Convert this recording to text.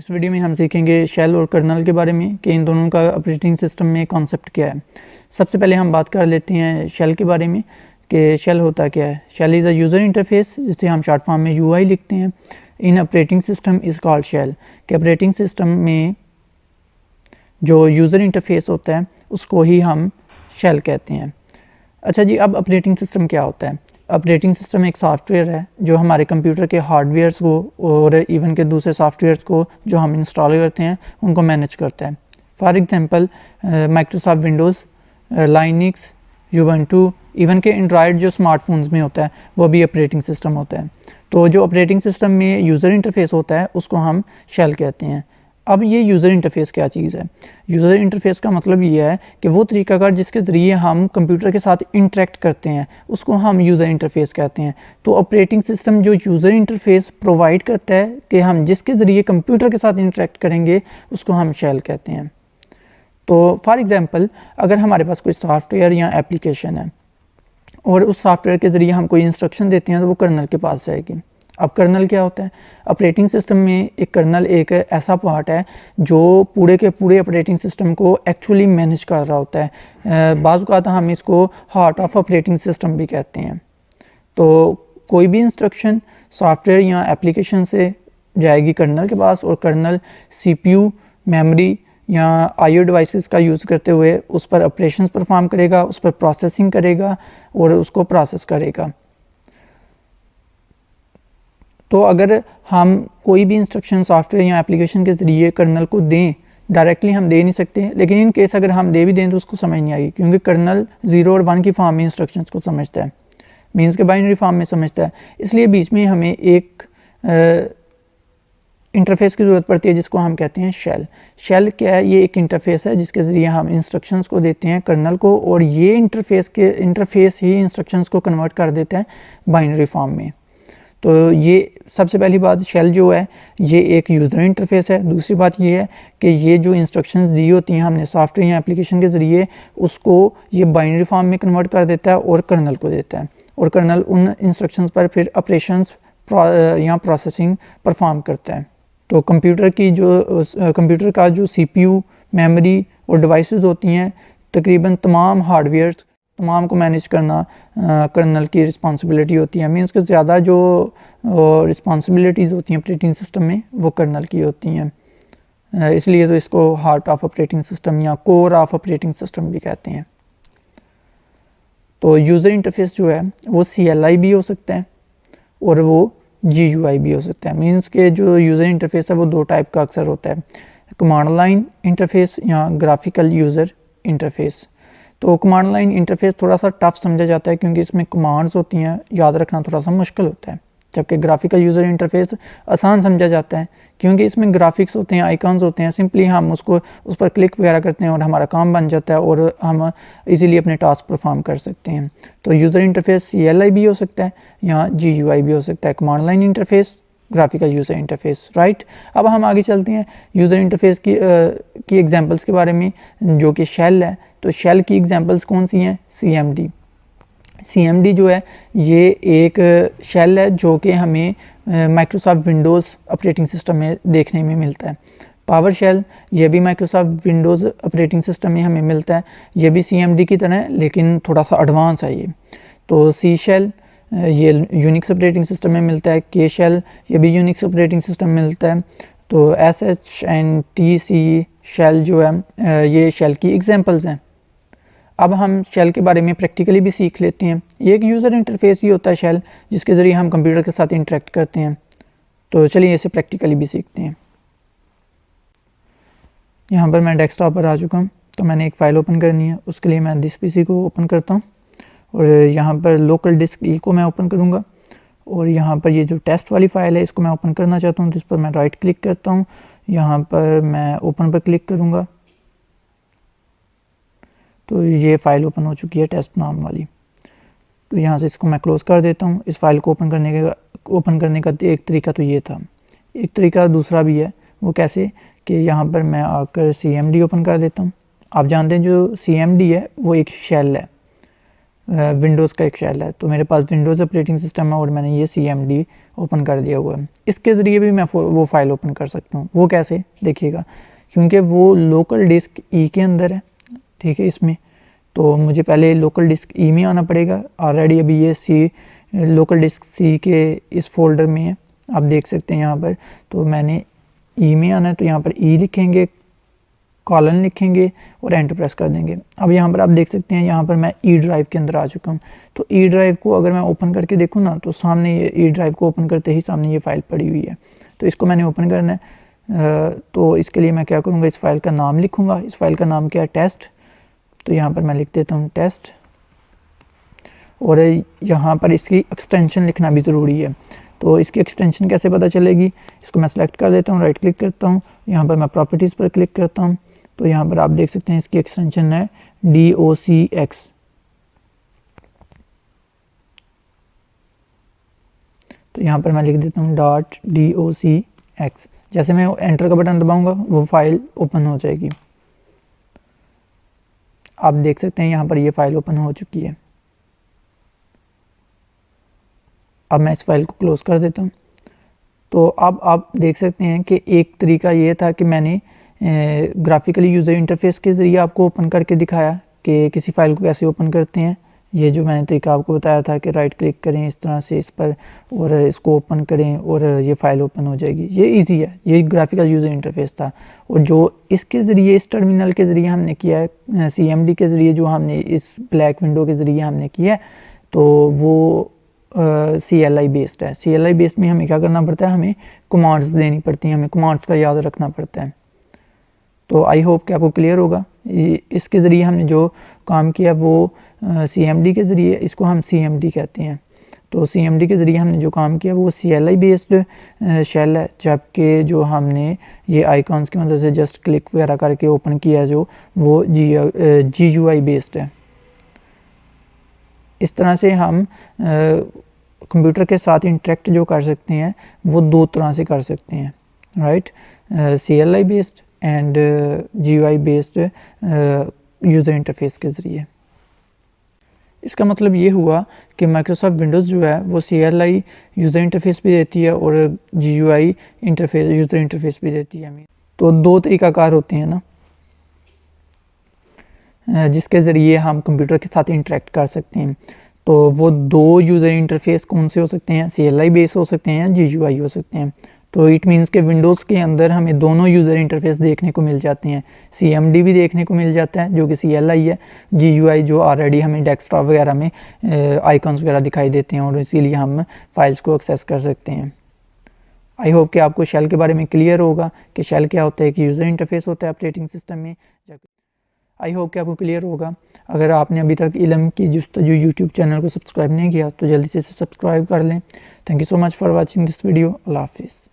इस वीडियो में हम सीखेंगे शेल और कर्नल के बारे में कि इन दोनों का ऑपरेटिंग सिस्टम में कॉन्सेप्ट क्या है। सबसे पहले हम बात कर लेते हैं शेल के बारे में कि शेल होता क्या है। Shell is a user interface, जिसे हम शॉर्ट फॉर्म में यूआई लिखते हैं। In operating system is called shell, कि ऑपरेटिंग सिस्टम में जो यूज़र इंटरफेस होता है उसको ही हम शेल कहते हैं। अच्छा जी, अब ऑपरेटिंग सिस्टम क्या होता है? ऑपरेटिंग सिस्टम एक सॉफ्टवेयर है जो हमारे कंप्यूटर के हार्डवेयर्स को और इवन के दूसरे सॉफ्टवेयर्स को जो हम इंस्टॉल करते हैं उनको मैनेज करता है। For example Microsoft Windows, Linux, Ubuntu, even के एंड्रॉयड जो स्मार्टफोन्स में होता है वो भी ऑपरेटिंग सिस्टम होता है। तो जो ऑपरेटिंग सिस्टम में यूज़र इंटरफेस होता है उसको हम शेल कहते हैं। अब ये यूज़र इंटरफेस क्या चीज़ है? यूज़र इंटरफेस का मतलब ये है कि वो तरीकाकार जिसके ज़रिए हम कंप्यूटर के साथ इंटरेक्ट करते हैं उसको हम यूज़र इंटरफेस कहते हैं। तो ऑपरेटिंग सिस्टम जो यूज़र इंटरफेस प्रोवाइड करता है कि हम जिसके ज़रिए कंप्यूटर के साथ इंटरेक्ट करेंगे उसको हम शेल कहते हैं। तो फॉर एग्ज़ाम्पल, अगर हमारे पास कोई सॉफ्टवेयर या एप्लीकेशन है और उस सॉफ्टवेयर के ज़रिए हम कोई इंस्ट्रक्शन देते हैं तो वो कर्नल के पास जाएगी। अब कर्नल क्या होता है? ऑपरेटिंग सिस्टम में एक कर्नल एक ऐसा पार्ट है जो पूरे के पूरे ऑपरेटिंग सिस्टम को एक्चुअली मैनेज कर रहा होता है। बाज़ औक़ात हम इसको हार्ट ऑफ ऑपरेटिंग सिस्टम भी कहते हैं। तो कोई भी इंस्ट्रक्शन सॉफ्टवेयर या एप्लीकेशन से जाएगी कर्नल के पास और कर्नल CPU, मेमोरी या IO डिवाइसेस का यूज़ करते हुए उस पर ऑपरेशंस परफॉर्म करेगा, उस पर प्रोसेसिंग करेगा और उसको प्रोसेस करेगा। तो अगर हम कोई भी इंस्ट्रक्शन सॉफ्टवेयर या एप्लीकेशन के ज़रिए कर्नल को दें, डायरेक्टली हम दे नहीं सकते, लेकिन इन केस अगर हम दे भी दें तो उसको समझ नहीं आएगी, क्योंकि कर्नल 0 और 1 की फॉर्म में इंस्ट्रक्शंस को समझता है, मीन्स के बाइनरी फॉर्म में समझता है। इसलिए बीच में हमें एक इंटरफेस की ज़रूरत पड़ती है जिसको हम कहते हैं शेल। शेल क्या है? ये एक इंटरफेस है जिसके ज़रिए हम इंस्ट्रक्शंस को देते हैं कर्नल को, और ये इंटरफेस ही इंस्ट्रक्शंस को कन्वर्ट कर देता है बाइनरी फॉर्म में। तो ये सबसे पहली बात, शेल जो है ये एक यूज़र इंटरफेस है। दूसरी बात ये है कि ये जो इंस्ट्रक्शंस दी होती हैं हमने सॉफ्टवेयर या एप्लीकेशन के ज़रिए, उसको ये बाइनरी फॉर्म में कन्वर्ट कर देता है और कर्नल को देता है, और कर्नल उन इंस्ट्रक्शंस पर फिर ऑपरेशंस या प्रोसेसिंग परफॉर्म करता है। तो कंप्यूटर का जो CPU, मेमोरी और डिवाइसेस होती हैं, तकरीबन तमाम हार्डवेयर तमाम को मैनेज करना कर्नल की रिस्पॉन्सिबिलिटी होती है। मीन्स कि ज़्यादा जो रिस्पॉन्सिबिलिटीज़ होती हैं ऑपरेटिंग सिस्टम में वो कर्नल की होती हैं। इसलिए तो इसको हार्ट ऑफ ऑपरेटिंग सिस्टम या कोर ऑफ ऑपरेटिंग सिस्टम भी कहते हैं। तो यूज़र इंटरफेस जो है वो CLI भी हो सकता है और वो GUI भी हो सकता है। मीन्स के जो यूज़र इंटरफेस है वो दो टाइप का अक्सर होता है, कमांड लाइन इंटरफेस या ग्राफिकल यूज़र इंटरफेस। तो कमांड लाइन इंटरफेस थोड़ा सा टफ समझा जाता है क्योंकि इसमें कमांड्स होती हैं, याद रखना थोड़ा सा मुश्किल होता है, जबकि ग्राफिकल यूज़र इंटरफेस आसान समझा जाता है क्योंकि इसमें ग्राफिक्स होते हैं, आइकॉन्स होते हैं। सिंपली हम उसको उस पर क्लिक वगैरह करते हैं और हमारा काम बन जाता है और हम इजीली अपने टास्क परफॉर्म कर सकते हैं। तो यूज़र इंटरफेस CLI भी हो सकता है या GUI भी हो सकता है, command line interface, graphical user interface, right. अब हम आगे चलते हैं यूज़र इंटरफेस की एग्जांपल्स के बारे में, जो कि शेल है। तो शेल की एग्जांपल्स कौन सी हैं? CMD जो है ये एक शेल है जो कि हमें माइक्रोसॉफ्ट विंडोज़ ऑपरेटिंग सिस्टम में देखने में मिलता है। पावर शेल ये भी माइक्रोसॉफ्ट विंडोज़ ऑपरेटिंग सिस्टम में हमें मिलता है, ये भी CMD की तरह है लेकिन थोड़ा सा एडवांस है ये। तो C शेल ये यूनिक्स ऑपरेटिंग सिस्टम में मिलता है। K शेल ये भी यूनिक्स ऑपरेटिंग सिस्टम में मिलता है। तो SH&TC शेल जो है ये शेल की एग्जांपल्स हैं। अब हम शेल के बारे में प्रैक्टिकली भी सीख लेते हैं। ये एक यूज़र इंटरफेस ही होता है शेल, जिसके ज़रिए हम कंप्यूटर के साथ इंटरेक्ट करते हैं। तो चलिए इसे प्रैक्टिकली भी सीखते हैं। यहाँ पर मैं डेस्कटॉप पर आ चुका हूँ, तो मैंने एक फ़ाइल ओपन करनी है। उसके लिए मैं दिस PC को ओपन करता हूँ और यहाँ पर लोकल डिस्क E को मैं ओपन करूँगा, और यहाँ पर ये जो टेस्ट वाली फ़ाइल है इसको मैं ओपन करना चाहता हूँ। जिस पर मैं राइट क्लिक करता हूँ, यहाँ पर मैं ओपन पर क्लिक करूँगा तो ये फ़ाइल ओपन हो चुकी है टेस्ट नाम वाली। तो यहाँ से इसको मैं क्लोज़ कर देता हूँ। इस फाइल को ओपन करने का एक तरीका तो ये था। एक तरीका दूसरा भी है, वो कैसे कि यहाँ पर मैं आकर CMD ओपन कर देता हूँ। आप जानते हैं जो CMD है वो एक शेल है, विंडोज़ का एक शेल है, तो मेरे पास विंडोज़ ऑपरेटिंग सिस्टम है और मैंने ये CMD ओपन कर दिया हुआ है। इसके ज़रिए भी मैं वो फ़ाइल ओपन कर सकता हूँ। वो कैसे, देखिएगा, क्योंकि वो लोकल डिस्क ई के अंदर है, ठीक है, इसमें तो मुझे पहले लोकल डिस्क ई में आना पड़ेगा। ऑलरेडी अभी ये लोकल डिस्क सी के इस फोल्डर में है, आप देख सकते हैं यहाँ पर। तो मैंने ई में आना है, तो यहाँ पर ई लिखेंगे, कॉलन लिखेंगे और एंटर प्रेस कर देंगे। अब यहाँ पर आप देख सकते हैं, यहाँ पर मैं ई ड्राइव के अंदर आ चुका हूँ। तो ई ड्राइव को अगर मैं ओपन करके देखूँ ना, तो सामने ये ई ड्राइव को ओपन करते ही सामने ये फ़ाइल पड़ी हुई है। तो इसको मैंने ओपन करना है। तो इसके लिए मैं क्या करूँगा, इस फाइल का नाम लिखूँगा। इस फाइल का नाम क्या है, टेस्ट। तो यहाँ पर मैं लिख देता हूँ टेस्ट, और यहाँ पर इसकी एक्सटेंशन लिखना भी ज़रूरी है। तो इसकी एक्सटेंशन कैसे पता चलेगी, इसको मैं सेलेक्ट कर लेता हूँ, राइट क्लिक करता हूँ, यहाँ पर मैं प्रॉपर्टीज़ पर क्लिक करता हूँ। तो यहाँ पर आप देख सकते हैं इसकी एक्सटेंशन है DOCX। तो यहाँ पर मैं लिख देता हूँ .DOCX। जैसे मैं एंटर का बटन दबाऊंगा वो फाइल ओपन हो जाएगी। आप देख सकते हैं यहाँ पर ये फाइल ओपन हो चुकी है। अब मैं इस फाइल को क्लोज़ कर देता हूँ। तो अब आप देख सकते हैं कि एक तरीका ये था कि मैंने ग्राफिकली यूज़र इंटरफेस के ज़रिए आपको ओपन करके दिखाया कि किसी फ़ाइल को कैसे ओपन करते हैं। ये जो मैंने तरीका आपको बताया था कि राइट क्लिक करें इस तरह से इस पर और इसको ओपन करें और ये फ़ाइल ओपन हो जाएगी। ये इजी है, ये ग्राफिकल यूज़र इंटरफेस था। और जो इसके ज़रिए, इस टर्मिनल के ज़रिए हमने किया है, CMD के ज़रिए जो हमने इस ब्लैक विंडो के ज़रिए हमने किया है, तो वो CLI बेस्ड है। CLI बेस्ड में हमें क्या करना पड़ता है, हमें कमांड्स देनी पड़ती हैं, हमें कमांड्स का याद रखना पड़ता है। तो आई होप कि आपको क्लियर होगा। इसके ज़रिए हमने जो काम किया वो CMD के ज़रिए, इसको हम CMD कहते हैं। तो CMD के ज़रिए हमने जो काम किया वो CLI बेस्ड शेल है, जबकि जो हमने ये आइकॉन्स की मदद से जस्ट क्लिक वगैरह करके ओपन किया जो वो GUI बेस्ड है। इस तरह से हम कंप्यूटर के साथ इंटरेक्ट जो कर सकते हैं वो दो तरह से कर सकते हैं, right, CLI based and GUI based user interface के ज़रिए। इसका मतलब ये हुआ कि माइक्रोसॉफ्ट विंडोज़ जो है वो CLI यूज़र इंटरफेस भी देती है और GUI इंटरफेस, यूज़र इंटरफेस भी देती है। तो दो तरीक़ाकार होते हैं ना, जिसके ज़रिए हम कंप्यूटर के साथ इंटरेक्ट कर सकते हैं। तो वो दो यूज़र इंटरफेस कौन से हो सकते हैं, CLI बेस हो सकते हैं, GUI हो सकते हैं। तो इट मीन्स के विंडोज़ के अंदर हमें दोनों यूज़र इंटरफेस देखने को मिल जाते हैं। CMD भी देखने को मिल जाता है जो कि CLI है, GUI जो ऑलरेडी हमें डेस्कटॉप वगैरह में आइकॉन्स वगैरह दिखाई देते हैं और इसीलिए हम फाइल्स को एक्सेस कर सकते हैं। आई होप कि आपको शेल के बारे में क्लियर होगा कि शेल क्या होता है, कि यूज़र इंटरफेस होता है ऑपरेटिंग सिस्टम में। आई होप कि आपको क्लियर होगा। अगर आपने अभी तक इल्म की जुस्तजू यूट्यूब चैनल को सब्सक्राइब नहीं किया तो जल्दी से सब्सक्राइब कर लें। Thank you so much for watching this video. अल्लाह हाफिज़।